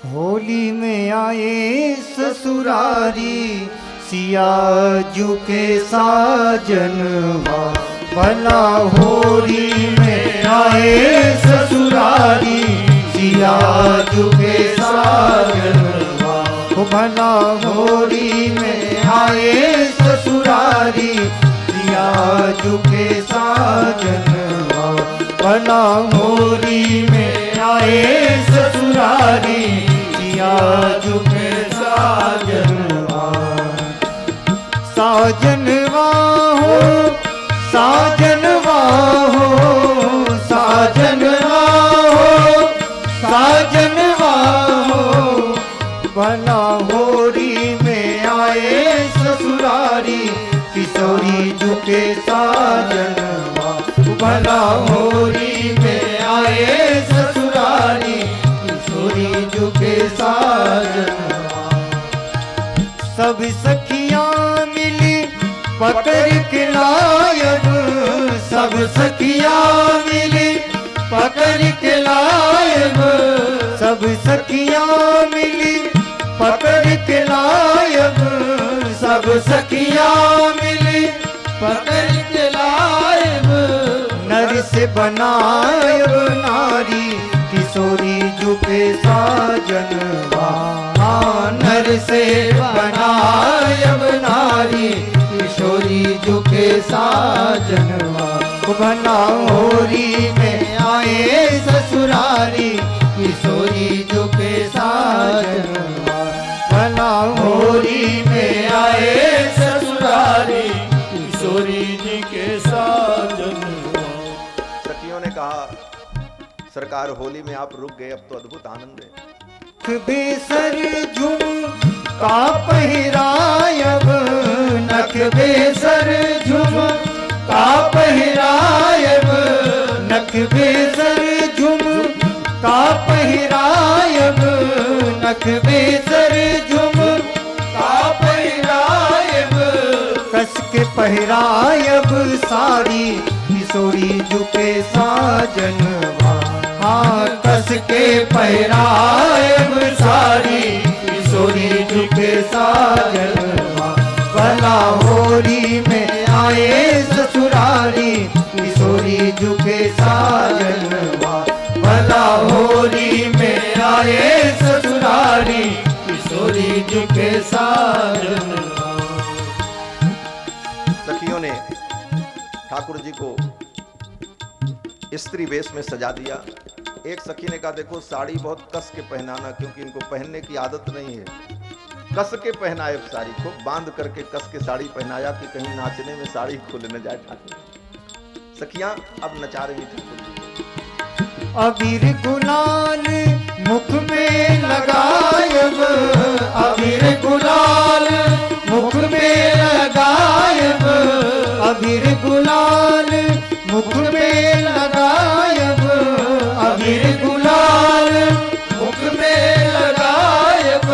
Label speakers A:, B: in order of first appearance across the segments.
A: होली में आए ससुरारी सिया जू के साजनवा, भला होली में आए ससुरारी सिया जू के साजनवा, भला होली में आए ससुरारी सिया जू के साजनवा, भला होली में आए ससुरारी सिया जू के साजनवा। साजनवा हो साजनवा हो साजनवा हो साजनवा हो, भला होली में आए ससुरारी किशोरी जू के साजनवा, भला होली में आए ससुरारी किशोरी जू के साजनवा। सब सखियां मिली पकड़ के लायब, सब सखियां मिली पकड़ के लायब, सब सखियां मिली पकड़ के लायब, सब सखियां मिली पकड़ के लायब, नर से बनायब नारी किशोरी जू के साजनवा, नर से बनायब नारी किशोरी जू के साजनवा, भला होली में आए ससुरारी किशोरी जू के साजनवा, भला होली में आए ससुरारी किशोरी जी के साजनवा।
B: सखियों ने कहा सरकार होली में आप रुक गए, अब तो अद्भुत आनंद है।
A: बेसर झुम का पहरायब, नख बेसर झुम का पहरायब, नख बेसर झुम का पहरायब, नख बेसर झुम का पहरायब, कस के पहरायब सारी किशोरी जू के साजनवा, हाँ कस के पहरायब सारी किशोरी जू के साजनवा, भला होली में आए ससुरारी किशोरी जू के साजनवा, भला होली में आए ससुरारी किशोरी जू के साजनवा।
B: सखियों ने ठाकुर जी को स्त्री वेश में सजा दिया। एक सखी ने कहा देखो साड़ी बहुत कस के पहनाना, क्योंकि इनको पहनने की आदत नहीं है। कस के पहनाए साड़ी को बांध करके कस के साड़ी पहनाया कि कहीं नाचने में साड़ी खुल न जाए। ठाकुर सखियां अब नचा रही ठाकुर।
A: अबीर गुलाल मुख में लगायब, अबीर गुलाल मुख में लगायब, अबीर गुलाल मुख में लगायब, अबीर गुलाल मुख में लगायब,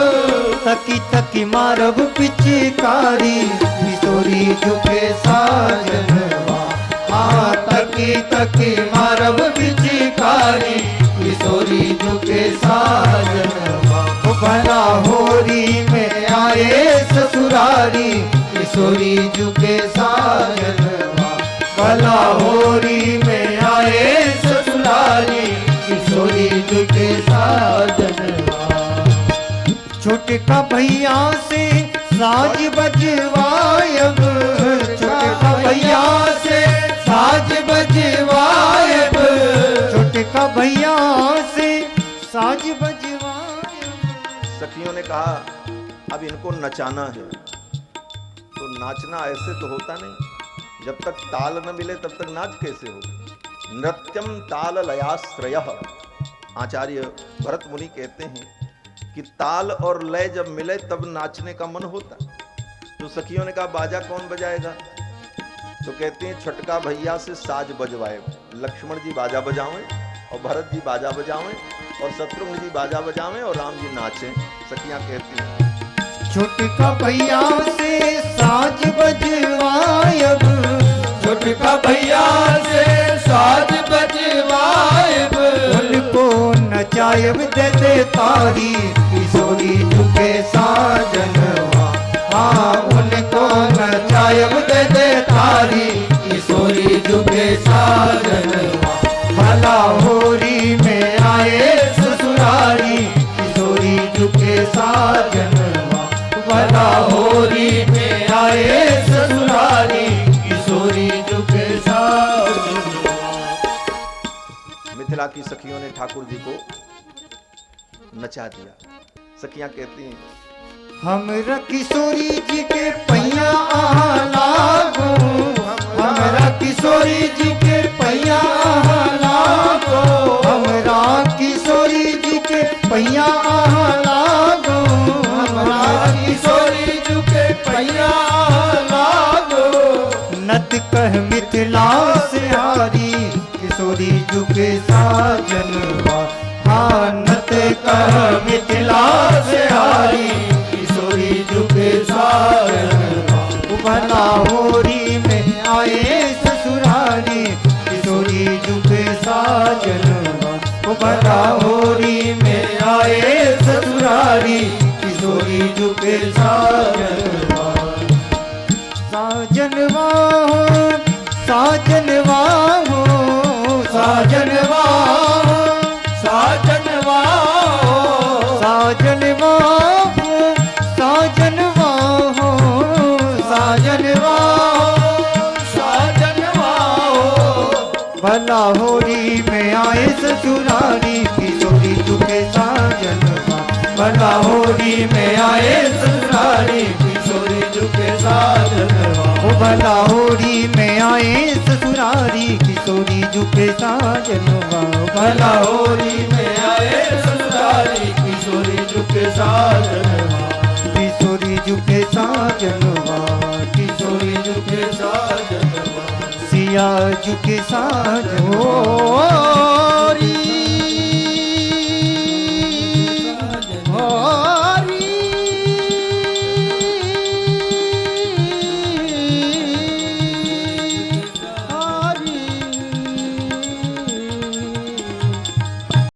A: तकी तकी मारब पिचकारी किशोरी जू के साजनवा, हाँ तकी तकी मारब पिचकारी किशोरी जू के साजनवा, भला होली में आए ससुरारी किशोरी जू के साजनवा, भला होली में आए ससुरारी किशोरी जू के साजनवा। छोटका भैया से साज बजवायब, छोटका भैया से साज बजवायब, छोटका भैया से साज बजवायब।
B: सखियों ने कहा अब इनको नचाना है, तो नाचना ऐसे तो होता नहीं, जब तक ताल न मिले तब तक नाच कैसे हो। नृत्यम ताल लयाश्रयः, आचार्य भरत मुनि कहते हैं कि ताल और लय जब मिले तब नाचने का मन होता। तो सखियों ने कहा बाजा कौन बजाएगा, तो कहते हैं छटका भैया से साज बजवाए, लक्ष्मण जी बाजा बजावें और भरत जी बाजा बजावें और शत्रुघ्न जी बाजा बजावें और राम जी नाचें। सखियां कहती हैं
A: छटका भैया से साज बजवायब, छटका भैया से साज बजवायब, उनको नचायब दे दे तारी, किशोरी झुके साजनवा। हाँ उनको नचायब दे दे तारी, किशोरी झुके साजनवा। भला होरी में आए ससुरारी, किशोरी झुके साजनवा। भला होरी में आए ससुरारी, किशोरी झुके साजनवा।
B: मिथिला की सखियों ने ठाकुर जी को नचा दिया। सखियां कहती हैं,
A: हमरा किशोरी जी के पैया आहा लागो, हमरा किशोरी जी के पैया आहा लागो, हमरा किशोरी जी के पैया आहा लागो, हमरा किशोरी जी के पैया आहा लागो। नत कह मिथिला से हारी, किशोरी झुके साजनवा। हाँ नत कह मिथिला से हारी, किशोरी झुके साजनवा। भला होरी में आए ससुरारी, किशोरी झुके साजनवा। भला होरी में आए ससुरारी, किशोरी झुके साजनवा। साजनवा हो, साजनवा हो, साजनवा हो, साजनवा हो, साजनवा हो, साजनवा हो, साजनवा हो, साजनवा हो। भला होरी में आए ससुरारी, किशोरी झुके साजनवा। भला होरी में आए ससुरारी, किशोरी झुके साजनवा। भला होरी में आए ससुरारी, किशोरी झुके साजनवा। भला होरी में आए ससुरारी, किशोरी झुके साजनवा। किशोरी झुके साजनवा, किशोरी झुके साजनवा। सिया झुके साजनवा।